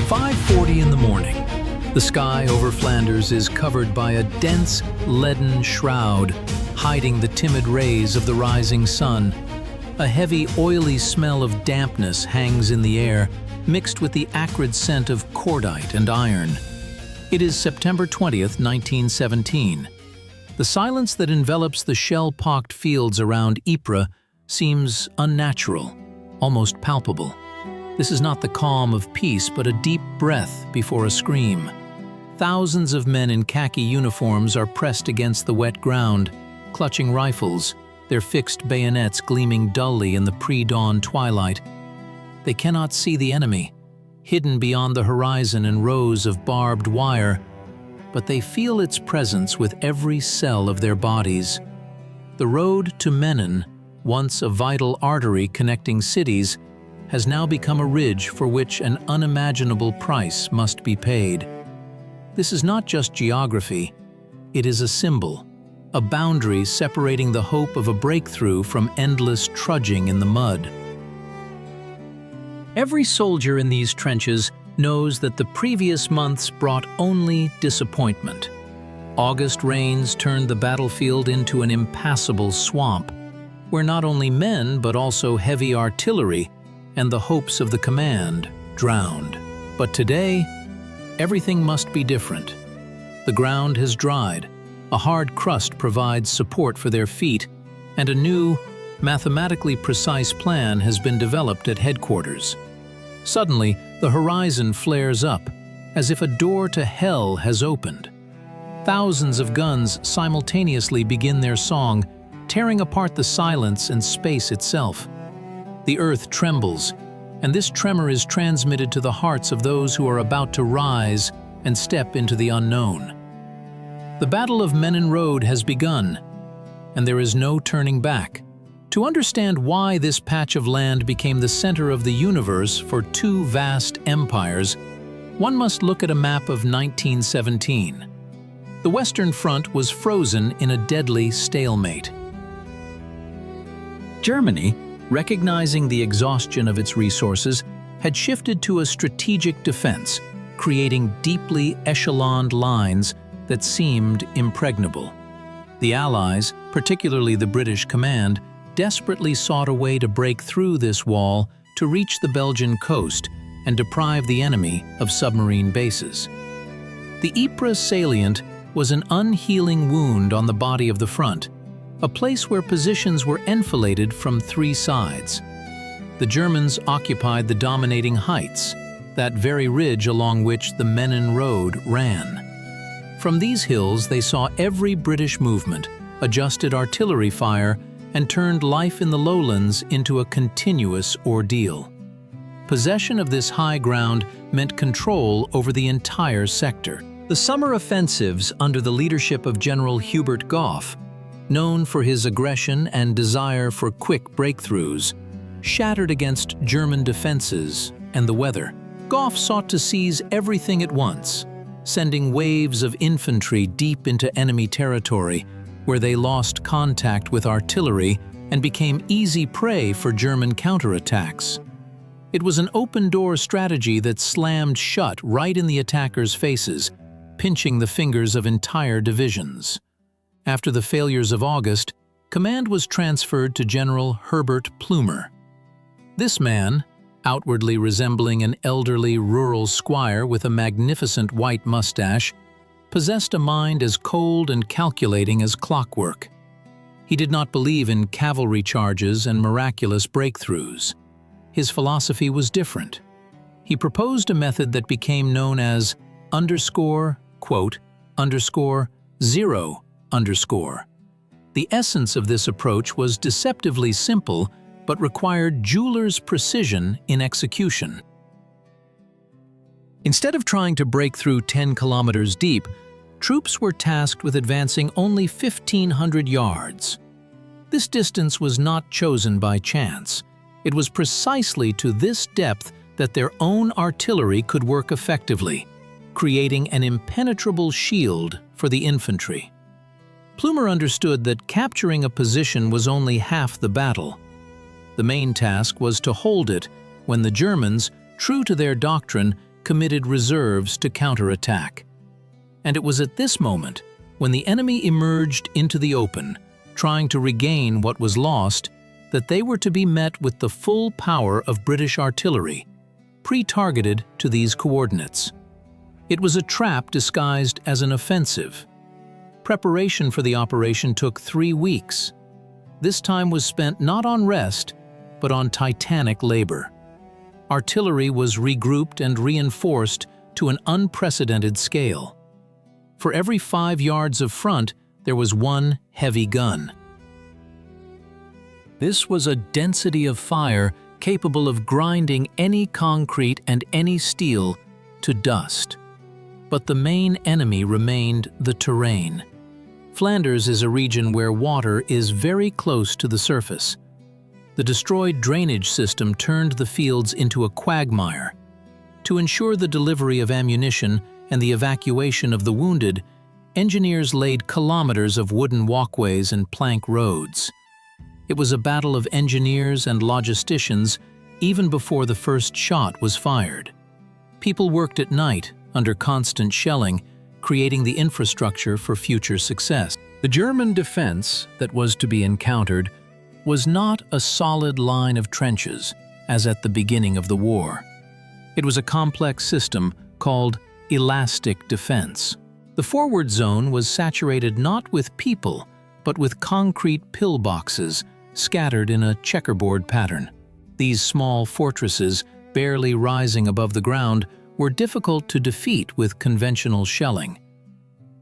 5:40 in the morning. The sky over Flanders is covered by a dense, leaden shroud, hiding the timid rays of the rising sun. A heavy, oily smell of dampness hangs in the air, mixed with the acrid scent of cordite and iron. It is September 20th, 1917. The silence that envelops the shell-pocked fields around Ypres seems unnatural, almost palpable. This is not the calm of peace, but a deep breath before a scream. Thousands of men in khaki uniforms are pressed against the wet ground, clutching rifles, their fixed bayonets gleaming dully in the pre-dawn twilight. They cannot see the enemy, hidden beyond the horizon in rows of barbed wire, but they feel its presence with every cell of their bodies. The road to Menen, once a vital artery connecting cities, has now become a ridge for which an unimaginable price must be paid. This is not just geography, it is a symbol, a boundary separating the hope of a breakthrough from endless trudging in the mud. Every soldier in these trenches knows that the previous months brought only disappointment. August rains turned the battlefield into an impassable swamp, where not only men but also heavy artillery and the hopes of the command drowned. But today, everything must be different. The ground has dried, a hard crust provides support for their feet, and a new, mathematically precise plan has been developed at headquarters. Suddenly, the horizon flares up, as if a door to hell has opened. Thousands of guns simultaneously begin their song, tearing apart the silence and space itself. The earth trembles, and this tremor is transmitted to the hearts of those who are about to rise and step into the unknown. The Battle of Menen Road has begun, and there is no turning back. To understand why this patch of land became the center of the universe for two vast empires, one must look at a map of 1917. The Western Front was frozen in a deadly stalemate. Germany, recognizing the exhaustion of its resources, had shifted to a strategic defense, creating deeply echeloned lines that seemed impregnable. The Allies, particularly the British command, desperately sought a way to break through this wall to reach the Belgian coast and deprive the enemy of submarine bases. The Ypres salient was an unhealing wound on the body of the front, a place where positions were enfiladed from three sides. The Germans occupied the dominating heights, that very ridge along which the Menen Road ran. From these hills they saw every British movement, adjusted artillery fire, and turned life in the lowlands into a continuous ordeal. Possession of this high ground meant control over the entire sector. The summer offensives under the leadership of General Hubert Goff, known for his aggression and desire for quick breakthroughs, shattered against German defenses and the weather. Goff sought to seize everything at once, sending waves of infantry deep into enemy territory, where they lost contact with artillery and became easy prey for German counterattacks. It was an open-door strategy that slammed shut right in the attackers' faces, pinching the fingers of entire divisions. After the failures of August, command was transferred to General Herbert Plumer. This man, outwardly resembling an elderly rural squire with a magnificent white mustache, possessed a mind as cold and calculating as clockwork. He did not believe in cavalry charges and miraculous breakthroughs. His philosophy was different. He proposed a method that became known as _0_. The essence of this approach was deceptively simple, but required jeweler's precision in execution. Instead of trying to break through 10 kilometers deep, troops were tasked with advancing only 1,500 yards. This distance was not chosen by chance. It was precisely to this depth that their own artillery could work effectively, creating an impenetrable shield for the infantry. Plumer understood that capturing a position was only half the battle. The main task was to hold it when the Germans, true to their doctrine, committed reserves to counterattack. And it was at this moment, when the enemy emerged into the open, trying to regain what was lost, that they were to be met with the full power of British artillery, pre-targeted to these coordinates. It was a trap disguised as an offensive. Preparation for the operation took 3 weeks. This time was spent not on rest, but on titanic labor. Artillery was regrouped and reinforced to an unprecedented scale. For every 5 yards of front, there was one heavy gun. This was a density of fire capable of grinding any concrete and any steel to dust. But the main enemy remained the terrain. Flanders is a region where water is very close to the surface. The destroyed drainage system turned the fields into a quagmire. To ensure the delivery of ammunition and the evacuation of the wounded, engineers laid kilometers of wooden walkways and plank roads. It was a battle of engineers and logisticians even before the first shot was fired. People worked at night under constant shelling, creating the infrastructure for future success. The German defense that was to be encountered was not a solid line of trenches, as at the beginning of the war. It was a complex system called elastic defense. The forward zone was saturated not with people, but with concrete pillboxes scattered in a checkerboard pattern. These small fortresses, barely rising above the ground, were difficult to defeat with conventional shelling.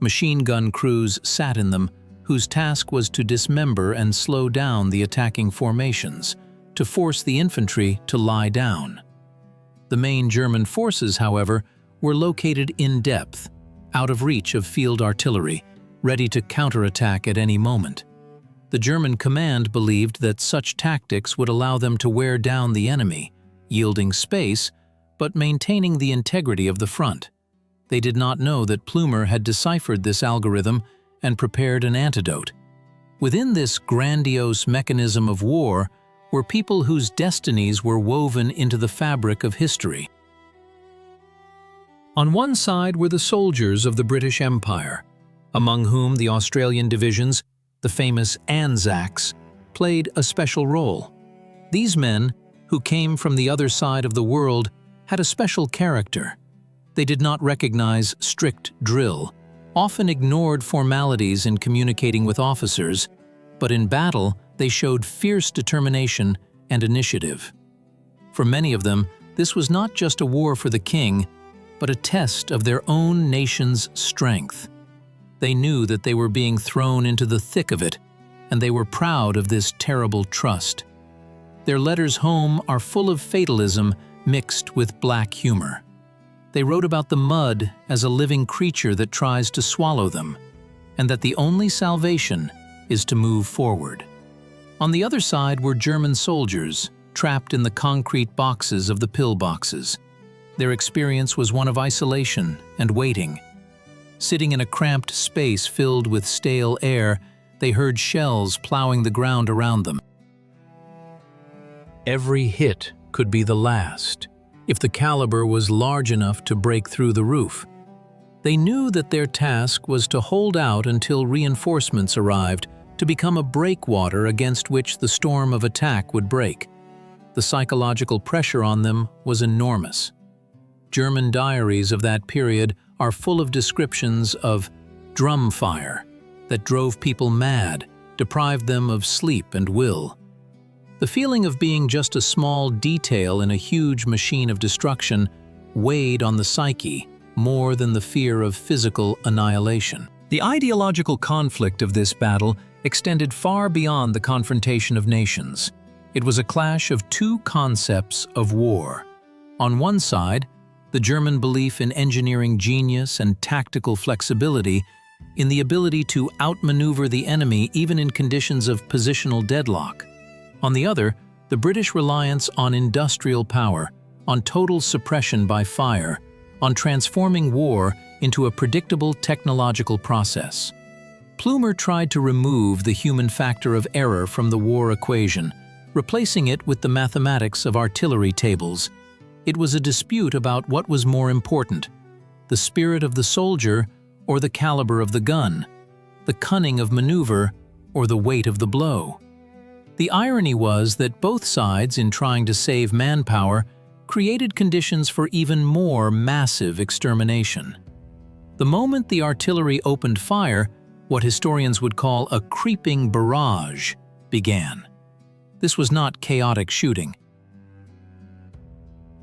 Machine gun crews sat in them, whose task was to dismember and slow down the attacking formations, to force the infantry to lie down. The main German forces, however, were located in depth, out of reach of field artillery, ready to counterattack at any moment. The German command believed that such tactics would allow them to wear down the enemy, yielding space, but maintaining the integrity of the front. They did not know that Plumer had deciphered this algorithm and prepared an antidote. Within this grandiose mechanism of war were people whose destinies were woven into the fabric of history. On one side were the soldiers of the British Empire, among whom the Australian divisions, the famous Anzacs, played a special role. These men, who came from the other side of the world, had a special character. They did not recognize strict drill, often ignored formalities in communicating with officers, but in battle they showed fierce determination and initiative. For many of them, this was not just a war for the king, but a test of their own nation's strength. They knew that they were being thrown into the thick of it, and they were proud of this terrible trust. Their letters home are full of fatalism mixed with black humor. They wrote about the mud as a living creature that tries to swallow them, and that the only salvation is to move forward. On the other side were German soldiers, trapped in the concrete boxes of the pillboxes. Their experience was one of isolation and waiting. Sitting in a cramped space filled with stale air, they heard shells plowing the ground around them. Every hit could be the last, if the caliber was large enough to break through the roof. They knew that their task was to hold out until reinforcements arrived, to become a breakwater against which the storm of attack would break. The psychological pressure on them was enormous. German diaries of that period are full of descriptions of drum fire that drove people mad, deprived them of sleep and will. The feeling of being just a small detail in a huge machine of destruction weighed on the psyche more than the fear of physical annihilation. The ideological conflict of this battle extended far beyond the confrontation of nations. It was a clash of two concepts of war. On one side, the German belief in engineering genius and tactical flexibility, in the ability to outmaneuver the enemy even in conditions of positional deadlock. On the other, the British reliance on industrial power, on total suppression by fire, on transforming war into a predictable technological process. Plumer tried to remove the human factor of error from the war equation, replacing it with the mathematics of artillery tables. It was a dispute about what was more important: the spirit of the soldier or the caliber of the gun, the cunning of maneuver or the weight of the blow. The irony was that both sides, in trying to save manpower, created conditions for even more massive extermination. The moment the artillery opened fire, what historians would call a creeping barrage began. This was not chaotic shooting.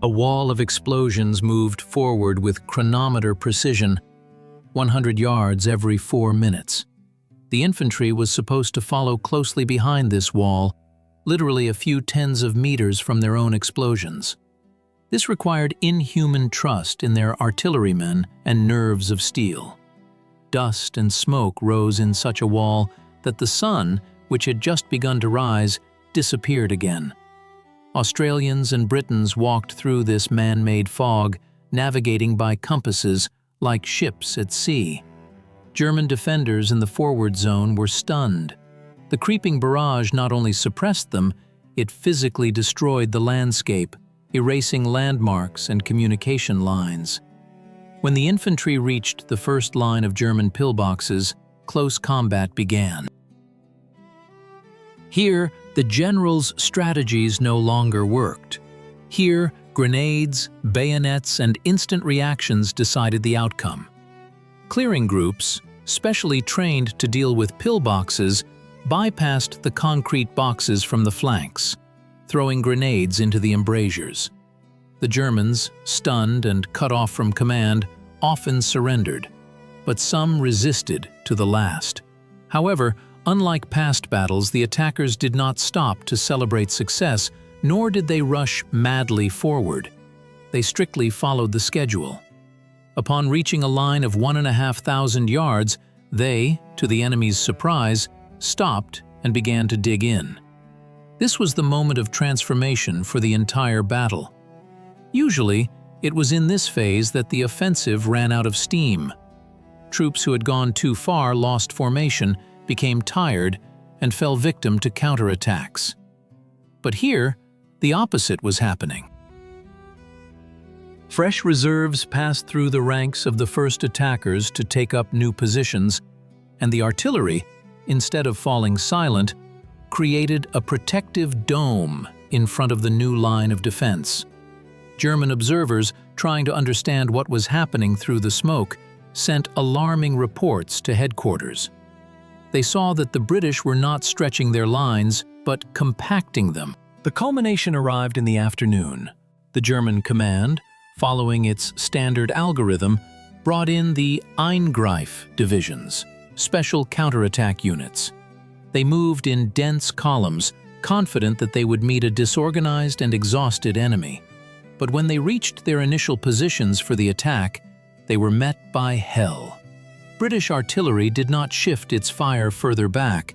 A wall of explosions moved forward with chronometer precision, 100 yards every 4 minutes. The infantry was supposed to follow closely behind this wall, literally a few tens of meters from their own explosions. This required inhuman trust in their artillerymen and nerves of steel. Dust and smoke rose in such a wall that the sun, which had just begun to rise, disappeared again. Australians and Britons walked through this man-made fog, navigating by compasses like ships at sea. German defenders in the forward zone were stunned. The creeping barrage not only suppressed them, it physically destroyed the landscape, erasing landmarks and communication lines. When the infantry reached the first line of German pillboxes, close combat began. Here, the general's strategies no longer worked. Here, grenades, bayonets, and instant reactions decided the outcome. Clearing groups, specially trained to deal with pillboxes, bypassed the concrete boxes from the flanks, throwing grenades into the embrasures. The Germans, stunned and cut off from command, often surrendered, but some resisted to the last. However, unlike past battles, the attackers did not stop to celebrate success, nor did they rush madly forward. They strictly followed the schedule. Upon reaching a line of 1,500 yards, they, to the enemy's surprise, stopped and began to dig in. This was the moment of transformation for the entire battle. Usually, it was in this phase that the offensive ran out of steam. Troops who had gone too far lost formation, became tired, and fell victim to counterattacks. But here, the opposite was happening. Fresh reserves passed through the ranks of the first attackers to take up new positions, and the artillery, instead of falling silent, created a protective dome in front of the new line of defense. German observers, trying to understand what was happening through the smoke, sent alarming reports to headquarters. They saw that the British were not stretching their lines, but compacting them. The culmination arrived in the afternoon. The German command, following its standard algorithm, brought in the Eingreif divisions, special counterattack units. They moved in dense columns, confident that they would meet a disorganized and exhausted enemy. But when they reached their initial positions for the attack, they were met by hell. British artillery did not shift its fire further back.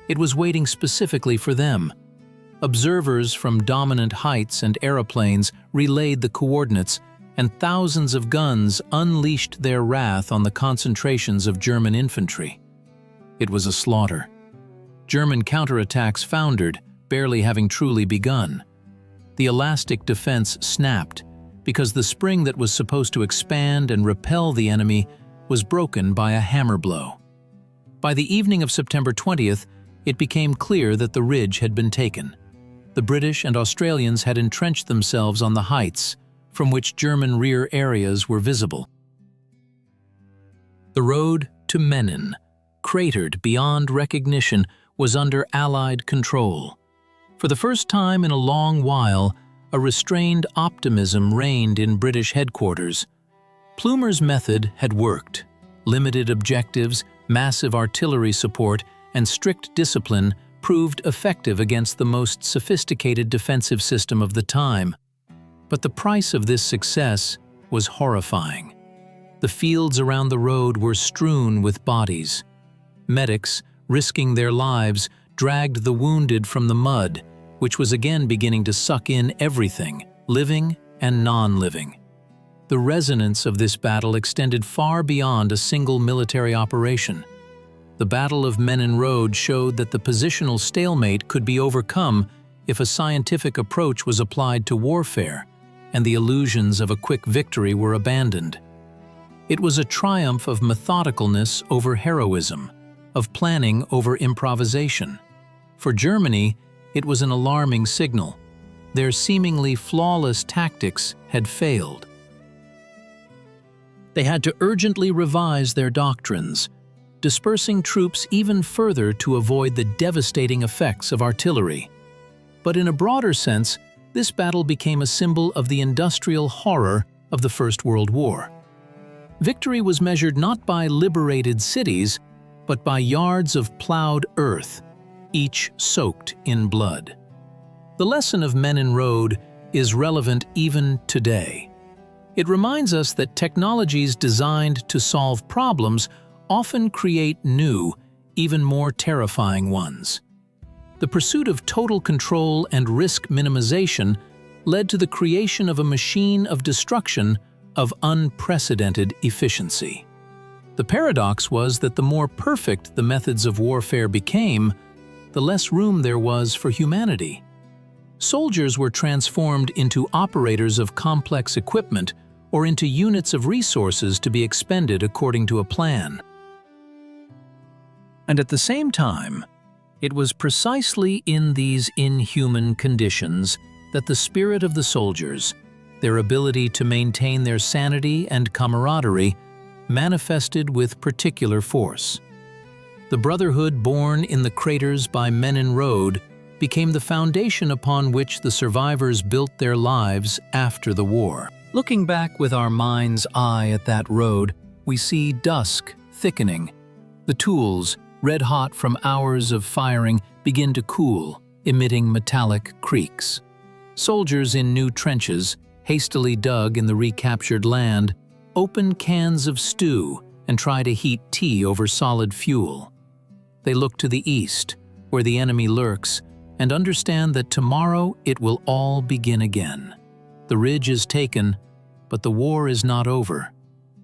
It was waiting specifically for them. Observers from dominant heights and aeroplanes relayed the coordinates, and thousands of guns unleashed their wrath on the concentrations of German infantry. It was a slaughter. German counterattacks foundered, barely having truly begun. The elastic defense snapped, because the spring that was supposed to expand and repel the enemy was broken by a hammer blow. By the evening of September 20th, it became clear that the ridge had been taken. The British and Australians had entrenched themselves on the heights, from which German rear areas were visible. The road to Menen, cratered beyond recognition, was under Allied control. For the first time in a long while, a restrained optimism reigned in British headquarters. Plumer's method had worked. Limited objectives, massive artillery support, and strict discipline proved effective against the most sophisticated defensive system of the time. But the price of this success was horrifying. The fields around the road were strewn with bodies. Medics, risking their lives, dragged the wounded from the mud, which was again beginning to suck in everything, living and non-living. The resonance of this battle extended far beyond a single military operation. The Battle of Menen Road showed that the positional stalemate could be overcome if a scientific approach was applied to warfare, and the illusions of a quick victory were abandoned. It was a triumph of methodicalness over heroism, of planning over improvisation. For Germany, it was an alarming signal. Their seemingly flawless tactics had failed. They had to urgently revise their doctrines, dispersing troops even further to avoid the devastating effects of artillery. But in a broader sense, this battle became a symbol of the industrial horror of the First World War. Victory was measured not by liberated cities, but by yards of plowed earth, each soaked in blood. The lesson of Menen Road is relevant even today. It reminds us that technologies designed to solve problems often create new, even more terrifying ones. The pursuit of total control and risk minimization led to the creation of a machine of destruction of unprecedented efficiency. The paradox was that the more perfect the methods of warfare became, the less room there was for humanity. Soldiers were transformed into operators of complex equipment or into units of resources to be expended according to a plan. And at the same time, it was precisely in these inhuman conditions that the spirit of the soldiers, their ability to maintain their sanity and camaraderie, manifested with particular force. The brotherhood born in the craters by Menen Road became the foundation upon which the survivors built their lives after the war. Looking back with our mind's eye at that road, we see dusk thickening. The tools, red-hot from hours of firing, begin to cool, emitting metallic creaks. Soldiers in new trenches, hastily dug in the recaptured land, open cans of stew and try to heat tea over solid fuel. They look to the east, where the enemy lurks, and understand that tomorrow it will all begin again. The ridge is taken, but the war is not over.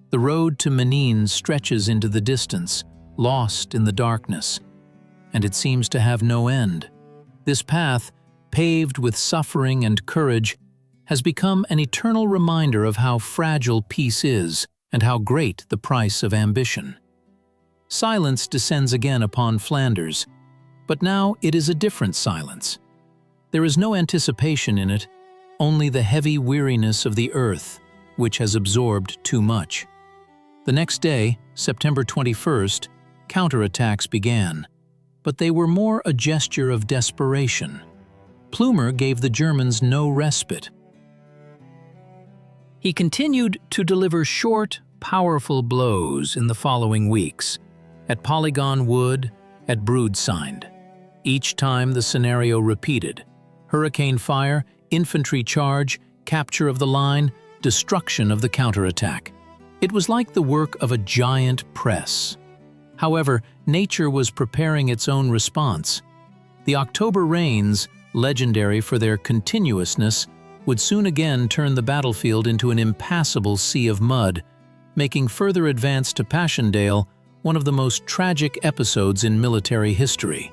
The road to Menen stretches into the distance, lost in the darkness, and it seems to have no end. This path, paved with suffering and courage, has become an eternal reminder of how fragile peace is and how great the price of ambition. Silence descends again upon Flanders, but now it is a different silence. There is no anticipation in it, only the heavy weariness of the earth, which has absorbed too much. The next day, September 21st, counterattacks began, but they were more a gesture of desperation. Plumer gave the Germans no respite. He continued to deliver short, powerful blows in the following weeks, at Polygon Wood, at Broadside. Each time the scenario repeated: hurricane fire, infantry charge, capture of the line, destruction of the counterattack. It was like the work of a giant press. However, nature was preparing its own response. The October rains, legendary for their continuousness, would soon again turn the battlefield into an impassable sea of mud, making further advance to Passchendaele one of the most tragic episodes in military history.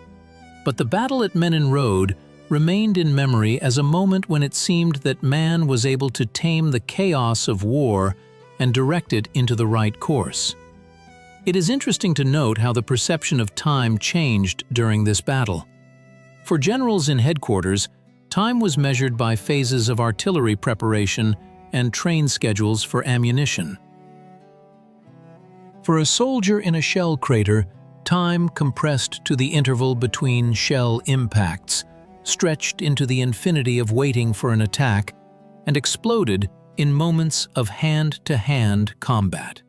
But the battle at Menen Road remained in memory as a moment when it seemed that man was able to tame the chaos of war and direct it into the right course. It is interesting to note how the perception of time changed during this battle. For generals in headquarters, time was measured by phases of artillery preparation and train schedules for ammunition. For a soldier in a shell crater, time compressed to the interval between shell impacts, stretched into the infinity of waiting for an attack, and exploded in moments of hand-to-hand combat.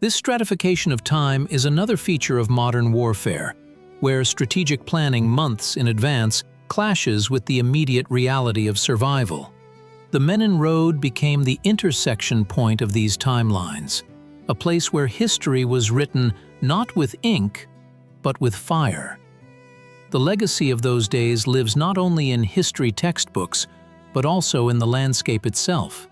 This stratification of time is another feature of modern warfare, where strategic planning months in advance clashes with the immediate reality of survival. The Menen Road became the intersection point of these timelines, a place where history was written not with ink, but with fire. The legacy of those days lives not only in history textbooks, but also in the landscape itself.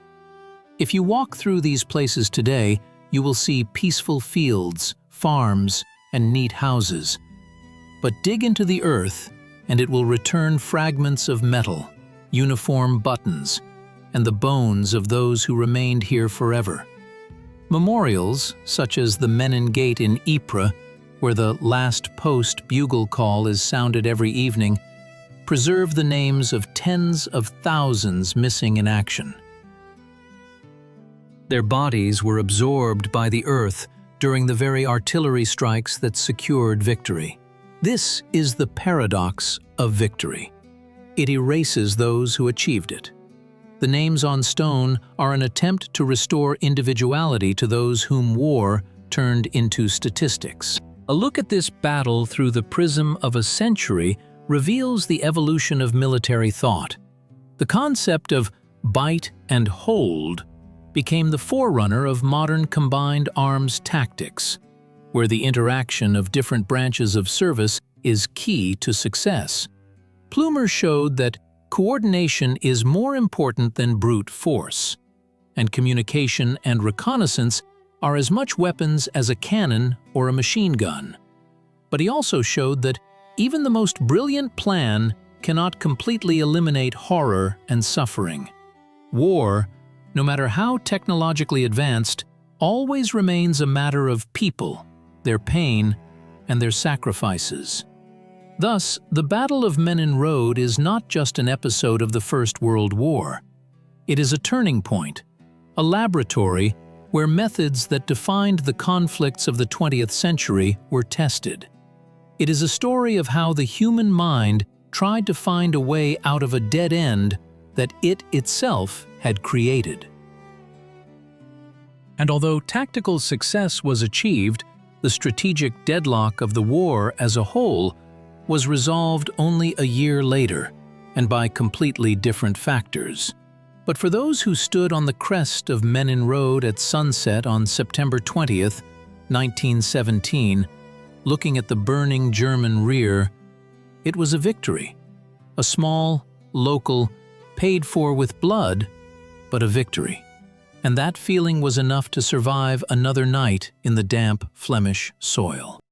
If you walk through these places today, you will see peaceful fields, farms, and neat houses. But dig into the earth, and it will return fragments of metal, uniform buttons, and the bones of those who remained here forever. Memorials, such as the Menen Gate in Ypres, where the last post bugle call is sounded every evening, preserve the names of tens of thousands missing in action. Their bodies were absorbed by the earth during the very artillery strikes that secured victory. This is the paradox of victory. It erases those who achieved it. The names on stone are an attempt to restore individuality to those whom war turned into statistics. A look at this battle through the prism of a century reveals the evolution of military thought. The concept of bite and hold became the forerunner of modern combined arms tactics, where the interaction of different branches of service is key to success. Plumer showed that coordination is more important than brute force, and communication and reconnaissance are as much weapons as a cannon or a machine gun. But he also showed that even the most brilliant plan cannot completely eliminate horror and suffering. War, no matter how technologically advanced, always remains a matter of people, their pain, and their sacrifices. Thus, the Battle of Menen Road is not just an episode of the First World War. It is a turning point, a laboratory where methods that defined the conflicts of the 20th century were tested. It is a story of how the human mind tried to find a way out of a dead end that it itself had created. And although tactical success was achieved, the strategic deadlock of the war as a whole was resolved only a year later, and by completely different factors. But for those who stood on the crest of Menen Road at sunset on September 20th, 1917, looking at the burning German rear, it was a victory. A small, local, paid for with blood, but a victory. And that feeling was enough to survive another night in the damp Flemish soil.